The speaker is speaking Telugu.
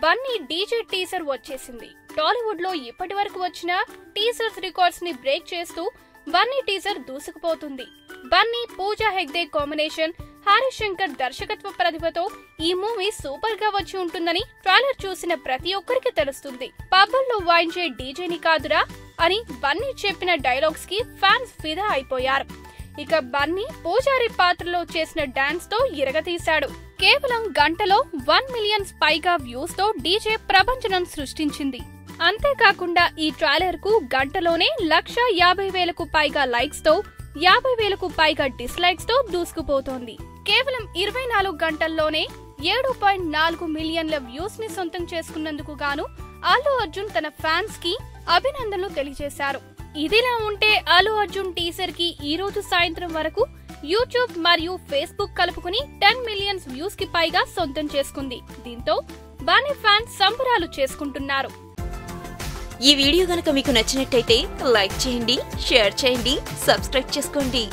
బన్నీ డీజే టీజర్ వచ్చేసింది. టాలీవుడ్ లో ఇప్పటి వరకు వచ్చిన టీజర్స్ రికార్డ్స్ ని బ్రేక్ చేస్తూ బన్నీ టీజర్ దూసుకుపోతుంది. బన్నీ పూజా హెగ్డే కాంబినేషన్, హరీష్ శంకర్ దర్శకత్వ ప్రతిభతో ఈ మూవీ సూపర్ గా వచ్చి ఉంటుందని ట్రైలర్ చూసిన ప్రతి ఒక్కరికి తెలుస్తుంది. పబ్బుల్లో వాయించే డీజేని కాదురా అని బన్నీ చెప్పిన డైలాగ్స్ కి ఫ్యాన్స్ ఫిదా అయిపోయారు. ఇక బన్నీ పూజారి పాత్రలో చేసిన డాన్స్ తో ఇరగతీశాడు. కేవలం గంటలో 1 మిలియన్ పైగా వ్యూస్ తో డీజే ప్రభంజనం సృష్టించింది. అంతేకాకుండా ఈ ట్రైలర్ కు గంటలోనే 1,50,000కు పైగా లైక్స్ తో 50,000కు పైగా డిస్లైక్స్ తో దూసుకుపోతోంది. కేవలం 24 గంటల్లోనే 7.4 మిలియన్ల వ్యూస్ ని సొంతం చేసుకున్నందుకు గాను అల్లు అర్జున్ తన ఫ్యాన్స్ కి అభినందనలు తెలియజేశారు. ఇదిలా ఉంటే అల్లు అర్జున్ టీజర్ కి ఈ రోజు సాయంత్రం వరకు యూట్యూబ్ మరియు ఫేస్బుక్ కలుపుకుని 10 మిలియన్ వ్యూస్ కి పైగా సొంతం చేసుకుంది. దీంతో బన్నీ ఫ్యాన్స్ సంబరాలు చేసుకుంటున్నారు. ఈ వీడియో గనుక మీకు నచ్చినట్టయితే లైక్ చేయండి, షేర్ చేయండి, సబ్స్క్రైబ్ చేసుకోండి.